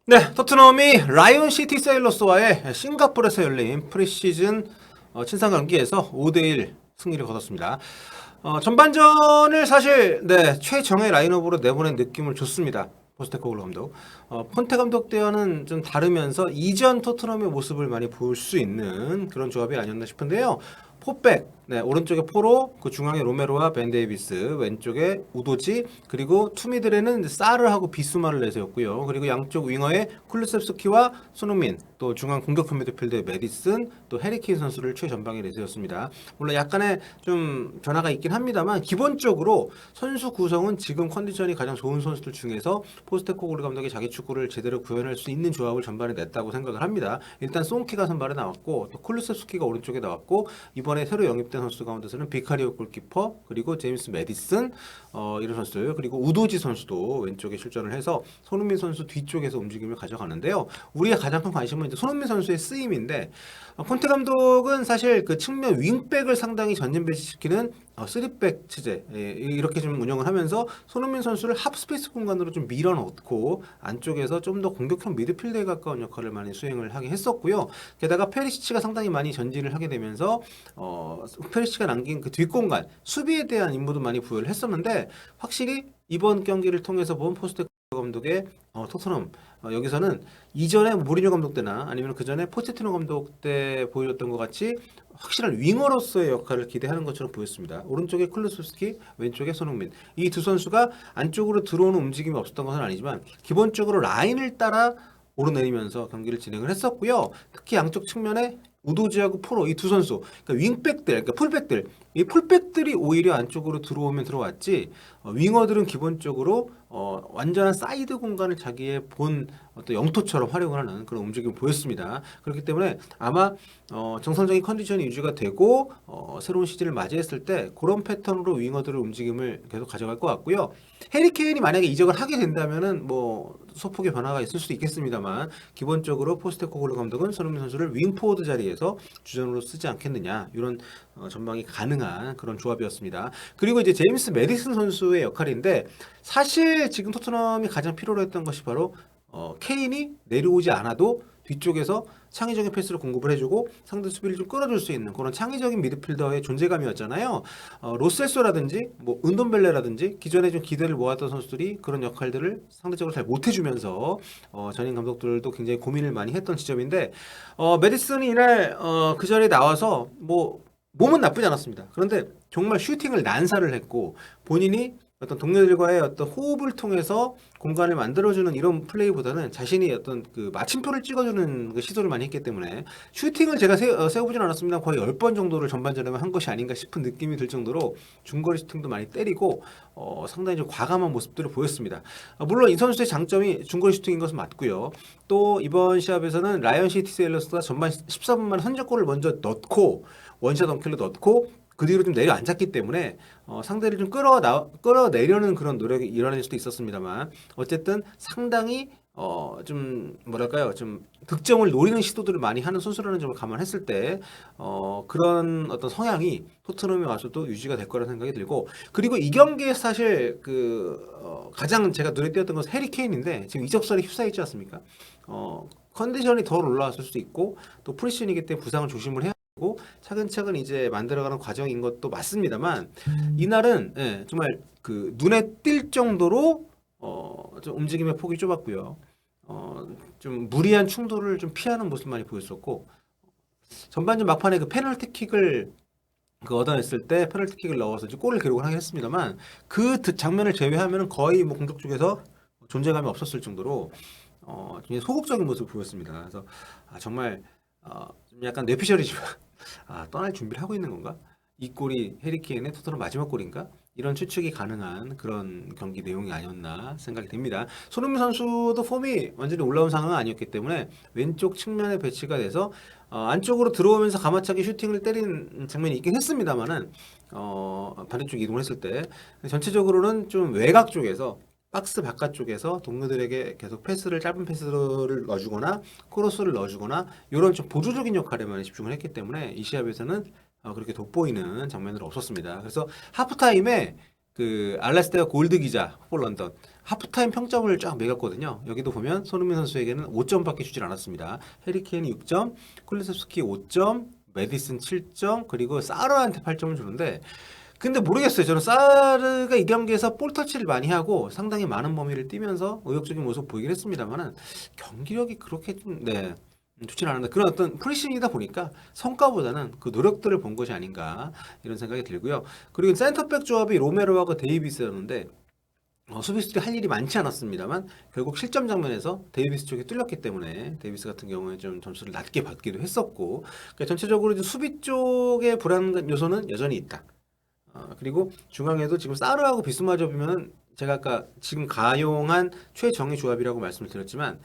네, 토트넘이 라이온 시티 세일러스와의 싱가포르에서 열린 프리시즌 친선 경기에서 5대1 승리를 거뒀습니다. 전반전을 사실 최정예 라인업으로 내보낸 느낌을 줬습니다. 포스테코글루 감독. 폰테 감독 때와는 좀 다르면서 이전 토트넘의 모습을 많이 볼 수 있는 그런 조합이 아니었나 싶은데요. 포백, 오른쪽에 포로, 그 중앙에 로메로와 벤 데이비스, 왼쪽에 우도지, 그리고 투미들에는 사르하고 비수마를 내세웠고요. 그리고 양쪽 윙어에 쿨루셉스키와 손흥민, 또 중앙 공격형 미드필더의 메디슨, 또 해리케인 선수를 최전방에 내세웠습니다. 물론 약간의 좀 변화가 있긴 합니다만 기본적으로 선수 구성은 지금 컨디션이 가장 좋은 선수들 중에서 포스테코글루 감독이 자기 축구를 제대로 구현할 수 있는 조합을 전반에 냈다고 생각을 합니다. 일단 송키가 선발에 나왔고 또 쿨루셉스키가 오른쪽에 나왔고 이번에 새로 영입된 선수 가운데서는 비카리오 골키퍼 그리고 제임스 메디슨 이런 선수들 그리고 우도지 선수도 왼쪽에 출전을 해서 손흥민 선수 뒤쪽에서 움직임을 가져가는데요. 우리가 가장 큰 관심은 이제 손흥민 선수의 쓰임인데 콘테 감독은 사실 그 측면 윙백을 상당히 전진 배치시키는 3백 체제 이렇게 좀 운영을 하면서 손흥민 선수를 합스페이스 공간으로 좀 밀어넣고 안쪽에서 좀 더 공격형 미드필더에 가까운 역할을 많이 수행을 하게 했었고요. 게다가 페리시치가 상당히 많이 전진을 하게 되면서 페리시치가 남긴 그 뒷공간 수비에 대한 임무도 많이 부여를 했었는데 확실히 이번 경기를 통해서 본 포스테코글루 감독의 토트넘 여기서는 이전에 무리뉴 감독 때나 아니면 그 전에 포체티노 감독 때 보여줬던 것 같이 확실한 윙어로서의 역할을 기대하는 것처럼 보였습니다. 오른쪽에 클루스스키, 왼쪽에 손흥민. 이 두 선수가 안쪽으로 들어오는 움직임이 없었던 것은 아니지만 기본적으로 라인을 따라 오르내리면서 경기를 진행을 했었고요. 특히 양쪽 측면에 우도지하고 포로 이 두 선수, 그러니까 윙백들, 그러니까 풀백들, 이 풀백들이 오히려 안쪽으로 들어오면 들어왔지 윙어들은 기본적으로 완전한 사이드 공간을 자기의 본 어떤 영토처럼 활용을 하는 그런 움직임을 보였습니다. 그렇기 때문에 아마 정상적인 컨디션이 유지가 되고 새로운 시즌을 맞이했을 때 그런 패턴으로 윙어들의 움직임을 계속 가져갈 것 같고요. 해리 케인이 만약에 이적을 하게 된다면은 뭐 소폭의 변화가 있을 수도 있겠습니다만 기본적으로 포스테코글루 감독은 손흥민 선수를 윙포워드 자리에서 주전으로 쓰지 않겠느냐 이런 전망이 가능한 그런 조합이었습니다. 그리고 이제 제임스 메디슨 선수의 역할인데 사실 지금 토트넘이 가장 필요로 했던 것이 바로 케인이 내려오지 않아도 뒤쪽에서 창의적인 패스를 공급을 해주고 상대 수비를 좀 끌어줄 수 있는 그런 창의적인 미드필더의 존재감이었잖아요. 로셀소라든지 뭐 은돈벨레라든지 기존에 좀 기대를 모았던 선수들이 그런 역할들을 상대적으로 잘 못해주면서 전임 감독들도 굉장히 고민을 많이 했던 지점인데 메디슨이 이날 그 자리에 나와서 뭐 몸은 나쁘지 않았습니다. 그런데 정말 슈팅을 난사를 했고 본인이 어떤 동료들과의 어떤 호흡을 통해서 공간을 만들어주는 이런 플레이보다는 자신이 어떤 그 마침표를 찍어주는 그 시도를 많이 했기 때문에 슈팅을 제가 세워보진 않았습니다. 거의 10번 정도를 전반전에만 한 것이 아닌가 싶은 느낌이 들 정도로 중거리 슈팅도 많이 때리고 상당히 좀 과감한 모습들을 보였습니다. 물론 이 선수의 장점이 중거리 슈팅인 것은 맞고요. 또 이번 시합에서는 라이언 시티 세일러스가 전반 14분만 선제골을 먼저 넣고 원샷 원킬로 넣고 그 뒤로 좀 내려앉았기 때문에 상대를 좀 끌어내려는 그런 노력이 일어날 수도 있었습니다만 어쨌든 상당히 좀 뭐랄까요 좀 득점을 노리는 시도들을 많이 하는 선수라는 점을 감안했을 때 그런 어떤 성향이 토트넘에 와서도 유지가 될 거라는 생각이 들고 그리고 이 경기에 사실 가장 제가 눈에 띄었던 것은 해리 케인인데 지금 이적설에 휩싸여 있지 않습니까? 컨디션이 더 올라왔을 수도 있고 또 프리시즌이기 때문에 부상을 조심을 해야 고 차근차근 이제 만들어가는 과정인 것도 맞습니다만 이날은 정말 그 눈에 띌 정도로 좀 움직임의 폭이 좁았고요. 좀 무리한 충돌을 좀 피하는 모습 많이 보였었고 전반전 막판에 그 페널티킥을 얻어냈을 때 페널티킥을 넣어서 이제 골을 기록을 하긴 했습니다만 그 장면을 제외하면 거의 뭐 공격 쪽에서 존재감이 없었을 정도로 굉장히 소극적인 모습을 보였습니다. 그래서 정말 좀 약간 뇌피셜이지만 떠날 준비를 하고 있는 건가? 이 골이 해리케인의 토트넘 마지막 골인가? 이런 추측이 가능한 그런 경기 내용이 아니었나 생각이 됩니다. 손흥민 선수도 폼이 완전히 올라온 상황은 아니었기 때문에 왼쪽 측면에 배치가 돼서 안쪽으로 들어오면서 가마차기 슈팅을 때리는 장면이 있긴 했습니다만은 반대쪽 이동을 했을 때 전체적으로는 좀 외곽 쪽에서 박스 바깥쪽에서 동료들에게 계속 짧은 패스를 넣어주거나 크로스를 넣어주거나 이런 좀 보조적인 역할에만 집중을 했기 때문에 이 시합에서는 그렇게 돋보이는 장면은 없었습니다. 그래서 하프타임에 그 알라스테어 골드 기자 풋볼 런던 하프타임 평점을 쫙 매겼거든요. 여기도 보면 손흥민 선수에게는 5점밖에 주질 않았습니다. 해리 케인이 6점, 쿨리셉스키 5점, 메디슨 7점, 그리고 사르한테 8점을 주는데 근데 모르겠어요. 저는 사르가 이 경기에서 볼 터치를 많이 하고 상당히 많은 범위를 뛰면서 의욕적인 모습 보이긴 했습니다만은 경기력이 그렇게 좀 좋지는 않은데 그런 어떤 프리시즌이다 보니까 성과보다는 그 노력들을 본 것이 아닌가 이런 생각이 들고요. 그리고 센터백 조합이 로메로하고 데이비스였는데 수비수들이 할 일이 많지 않았습니다만 결국 실점 장면에서 데이비스 쪽이 뚫렸기 때문에 데이비스 같은 경우에 좀 점수를 낮게 받기도 했었고 그러니까 전체적으로 이제 수비 쪽의 불안 요소는 여전히 있다. 그리고 중앙에도 지금 사르하고 비스마조비면은 제가 아까 지금 가용한 최정예 조합이라고 말씀을 드렸지만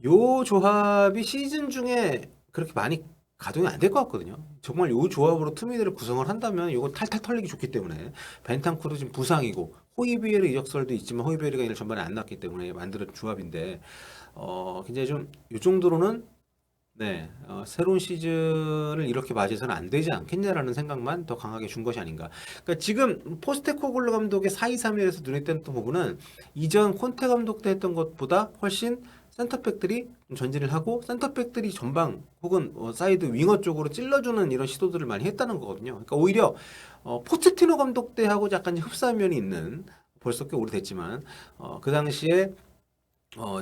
요 조합이 시즌 중에 그렇게 많이 가동이 안 될 것 같거든요. 정말 요 조합으로 투미드를 구성을 한다면 이거 탈탈 털리기 좋기 때문에 벤탄쿠르도 지금 부상이고 호이비에르 이적설도 있지만 호이비에르가 이날 전반에 안 났기 때문에 만들어진 조합인데 굉장히 좀 요 정도로는 네, 새로운 시즌을 이렇게 맞이해서는 안 되지 않겠냐라는 생각만 더 강하게 준 것이 아닌가. 그러니까 지금 포스테코글루 감독의 4-2-3-1에서 눈에 띄었던 부분은 이전 콘테 감독 때 했던 것보다 훨씬 센터백들이 전진을 하고 센터백들이 전방 혹은 사이드 윙어 쪽으로 찔러주는 이런 시도들을 많이 했다는 거거든요. 그러니까 오히려 포체티노 감독 때하고 약간 흡사한 면이 있는 벌써 꽤 오래됐지만 그 당시에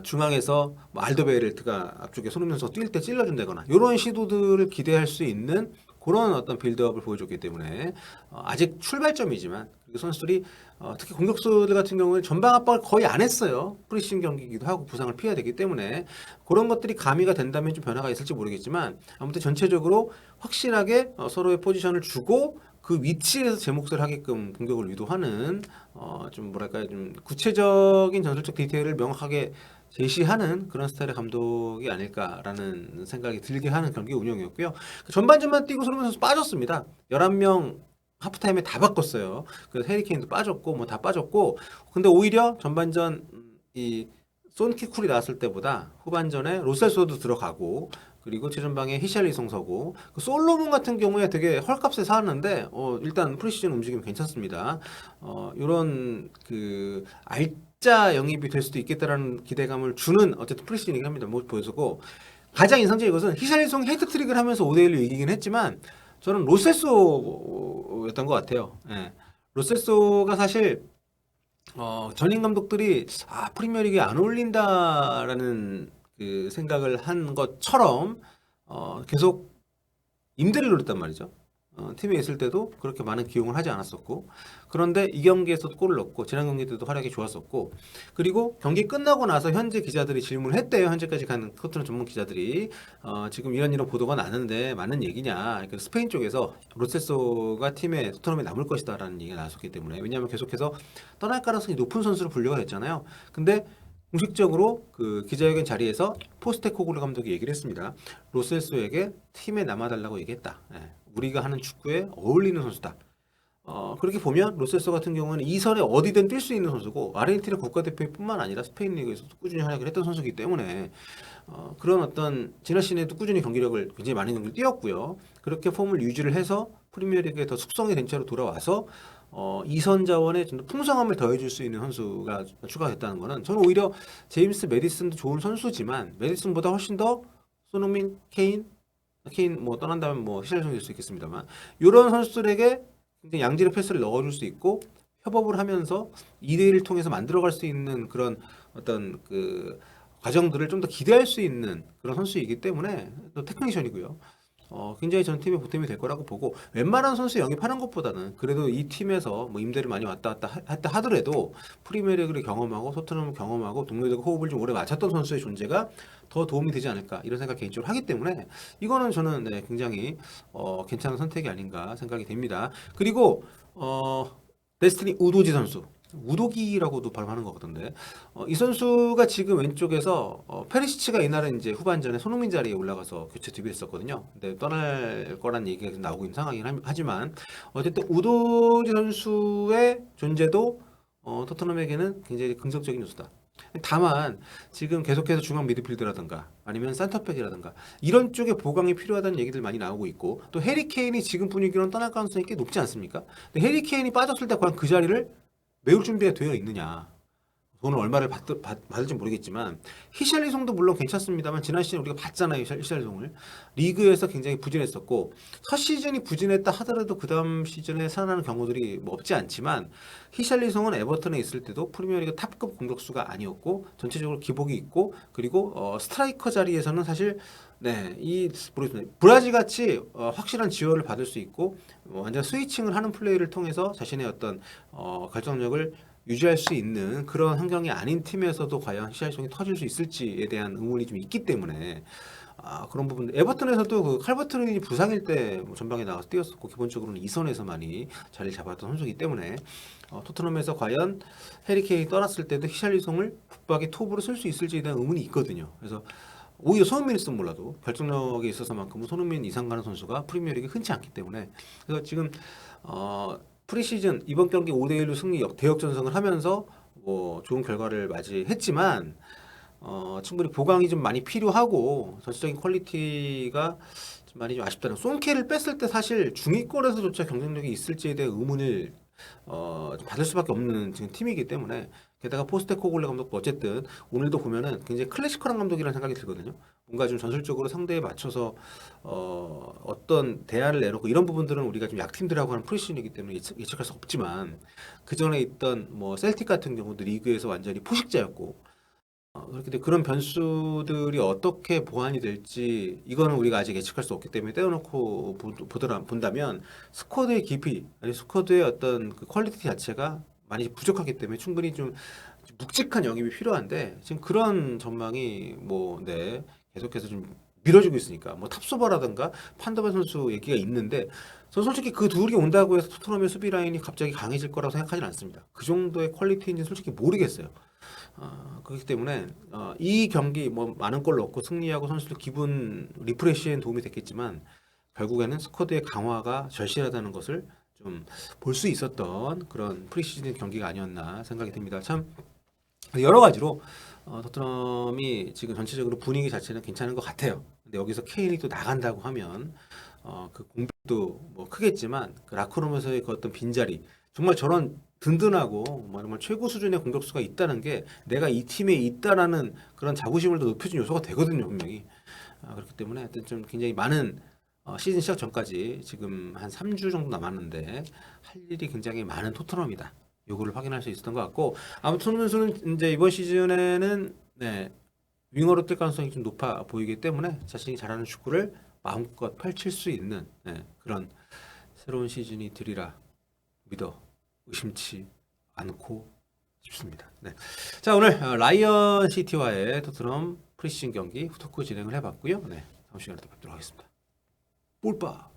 중앙에서 뭐 알더베이렐트가 앞쪽에 손흥민 선수가 뛸 때 찔러준다거나 이런 시도들을 기대할 수 있는 그런 어떤 빌드업을 보여줬기 때문에 아직 출발점이지만 그 선수들이 특히 공격수들 같은 경우는 전방 압박을 거의 안 했어요. 프리시즌 경기이기도 하고 부상을 피해야 되기 때문에 그런 것들이 가미가 된다면 좀 변화가 있을지 모르겠지만 아무튼 전체적으로 확실하게 서로의 포지션을 주고 그 위치에서 제 몫을 하게끔 공격을 유도하는 좀 뭐랄까요 좀 구체적인 전술적 디테일을 명확하게 제시하는 그런 스타일의 감독이 아닐까라는 생각이 들게 하는 경기 운영이었고요. 전반전만 뛰고 손흥민 선수 빠졌습니다. 11명 하프타임에 다 바꿨어요. 그래서 해리 케인도 빠졌고 뭐 다 빠졌고 근데 오히려 전반전 이 손키쿨이 나왔을 때보다 후반전에 로셀소도 들어가고 그리고 최전방에 히샬리송 서고 그 솔로몬 같은 경우에 되게 헐값에 사왔는데 일단 프리시즌 움직임 괜찮습니다. 이런 그 알짜 영입이 될 수도 있겠다라는 기대감을 주는 어쨌든 프리시즌이긴 합니다. 모습 보여주고 가장 인상적인 것은 히샬리송이 헤드트릭을 하면서 5대1로 이기긴 했지만 저는 로셀소였던 것 같아요. 예. 로셀소가 사실 전임 감독들이 프리미어리그에 안 어울린다라는 그 생각을 한 것처럼 계속 임대를 노렸단 말이죠. 팀에 있을 때도 그렇게 많은 기용을 하지 않았었고 그런데 이 경기에서도 골을 넣고 지난 경기 때도 활약이 좋았었고 그리고 경기 끝나고 나서 현재 기자들이 질문을 했대요. 현재까지 가는 토트넘 전문 기자들이 지금 이런 보도가 나는데 맞는 얘기냐. 그래서 스페인 쪽에서 로세소가 팀에 토트넘에 남을 것이다 라는 얘기가 나왔었기 때문에 왜냐하면 계속해서 떠날 가능성이 높은 선수로 분류가 됐잖아요. 근데 공식적으로 그 기자회견 자리에서 포스테코글루 감독이 얘기를 했습니다. 로셀소에게 팀에 남아달라고 얘기했다. 우리가 하는 축구에 어울리는 선수다. 그렇게 보면 로셀소 같은 경우는 이선에 어디든 뛸 수 있는 선수고 아르헨티나 국가대표뿐만 아니라 스페인 리그에서도 꾸준히 활약을 했던 선수이기 때문에 그런 어떤 지난 시즌에도 꾸준히 경기력을 굉장히 많은 경기를 뛰었고요. 그렇게 폼을 유지를 해서 프리미어리그에 더 숙성이 된 채로 돌아와서 이선 자원에 좀 더 풍성함을 더해줄 수 있는 선수가 추가됐다는 것은 저는 오히려 제임스 메디슨도 좋은 선수지만 메디슨보다 훨씬 더 손흥민, 케인 뭐 떠난다면 뭐 히샬리송이 될 수 있겠습니다만 이런 선수들에게 굉장히 양질의 패스를 넣어줄 수 있고 협업을 하면서 2대1을 통해서 만들어갈 수 있는 그런 어떤 그 과정들을 좀 더 기대할 수 있는 그런 선수이기 때문에 또 테크니션이고요. 굉장히 전 팀의 보탬이 될 거라고 보고 웬만한 선수 영입하는 것보다는 그래도 이 팀에서 뭐 임대를 많이 왔다 갔다 했다 하더라도 프리미어리그를 경험하고 토트넘을 경험하고 동료들과 호흡을 좀 오래 맞췄던 선수의 존재가 더 도움이 되지 않을까 이런 생각 개인적으로 하기 때문에 이거는 저는 굉장히 괜찮은 선택이 아닌가 생각이 됩니다. 그리고 데스티니 우도지 선수 우도기라고도 발음하는 것 같던데 이 선수가 지금 왼쪽에서 페리시치가 이날은 이제 후반전에 손흥민 자리에 올라가서 교체 투입했었거든요. 근데 떠날 거란 얘기가 나오고 있는 상황이긴 하지만 어쨌든 우도지 선수의 존재도 토트넘에게는 굉장히 긍정적인 요소다. 다만 지금 계속해서 중앙 미드필드라든가 아니면 센터백이라든가 이런 쪽에 보강이 필요하다는 얘기들 많이 나오고 있고 또 해리 케인이 지금 분위기로는 떠날 가능성이 꽤 높지 않습니까? 근데 해리 케인이 빠졌을 때 과연 그 자리를 메울 준비가 되어 있느냐. 돈을 얼마를 받을지 모르겠지만 히샬리송도 물론 괜찮습니다만 지난 시즌 우리가 봤잖아요. 히샬리송을 리그에서 굉장히 부진했었고 첫 시즌이 부진했다 하더라도 그 다음 시즌에 살아나는 경우들이 뭐 없지 않지만 히샬리송은 에버턴에 있을 때도 프리미어리그 탑급 공격수가 아니었고 전체적으로 기복이 있고 그리고 스트라이커 자리에서는 사실 이 모르겠습니다. 브라질 같이 확실한 지원을 받을 수 있고 완전 스위칭을 하는 플레이를 통해서 자신의 어떤 결정력을 유지할 수 있는 그런 환경이 아닌 팀에서도 과연 히샬리송이 터질 수 있을지에 대한 의문이 좀 있기 때문에 그런 부분 에버턴에서도 그 칼버트론이 부상일 때 뭐 전방에 나가서 뛰었었고 기본적으로는 2선에서 많이 자리를 잡았던 선수이기 때문에 토트넘에서 과연 해리케인이 떠났을 때도 히샬리송을 붙박이 톱으로 쓸 수 있을지에 대한 의문이 있거든요. 그래서 오히려 손흥민이 있으면 몰라도 결정력에 있어서만큼은 손흥민 이상 가는 선수가 프리미어리그에 흔치 않기 때문에 그래서 지금 프리시즌 이번 경기 5대1로 승리 대역전승을 하면서 뭐 좋은 결과를 맞이했지만 충분히 보강이 좀 많이 필요하고 전체적인 퀄리티가 좀 많이 좀 아쉽다는 송케를 뺐을 때 사실 중위권에서조차 경쟁력이 있을지에 대한 의문을 받을 수밖에 없는 지금 팀이기 때문에 게다가 포스테코글레 감독도 어쨌든 오늘도 보면은 굉장히 클래시컬한 감독이라는 생각이 들거든요. 뭔가 좀 전술적으로 상대에 맞춰서 어떤 대안을 내놓고 이런 부분들은 우리가 좀 약팀들하고 하는 프리시즌이기 때문에 예측할 수 없지만 그 전에 있던 뭐 셀틱 같은 경우도 리그에서 완전히 포식자였고 그렇기 때문에 그런 변수들이 어떻게 보완이 될지 이거는 우리가 아직 예측할 수 없기 때문에 떼어놓고 본다면 스쿼드의 깊이 아니 스쿼드의 어떤 그 퀄리티 자체가 많이 부족하기 때문에 충분히 좀 묵직한 영입이 필요한데 지금 그런 전망이 계속해서 좀 미뤄지고 있으니까 뭐 탑소버라든가 판더벤 선수 얘기가 있는데 저 솔직히 그 둘이 온다고 해서 토트넘의 수비 라인이 갑자기 강해질 거라고 생각하지는 않습니다. 그 정도의 퀄리티인지 솔직히 모르겠어요. 그렇기 때문에 이 경기 뭐 많은 골 넣고 승리하고 선수들 기분 리프레시엔 도움이 됐겠지만 결국에는 스쿼드의 강화가 절실하다는 것을 좀 볼 수 있었던 그런 프리시즌 경기가 아니었나 생각이 듭니다. 참 여러 가지로 토트넘이 지금 전체적으로 분위기 자체는 괜찮은 것 같아요. 근데 여기서 케인이 또 나간다고 하면 그 공백도 뭐 크겠지만 그 라커룸에서의 그 어떤 빈자리 정말 저런 든든하고 정말 최고 수준의 공격수가 있다는 게 내가 이 팀에 있다라는 그런 자부심을 더 높여준 요소가 되거든요, 분명히. 그렇기 때문에 하여튼 좀 굉장히 많은 시즌 시작 전까지 지금 한 3주 정도 남았는데 할 일이 굉장히 많은 토트넘이다. 요거를 확인할 수 있었던 것 같고 아무튼 손흥민 선수는 이제 이번 시즌에는 윙어로 뛸 가능성이 좀 높아 보이기 때문에 자신이 잘하는 축구를 마음껏 펼칠 수 있는 그런 새로운 시즌이 되리라 믿어 의심치 않고 싶습니다. 자 오늘 라이언 시티와의 토트넘 프리시즌 경기 토크 진행을 해봤고요. 다음 시간에 또 뵙도록 하겠습니다. 뿔빠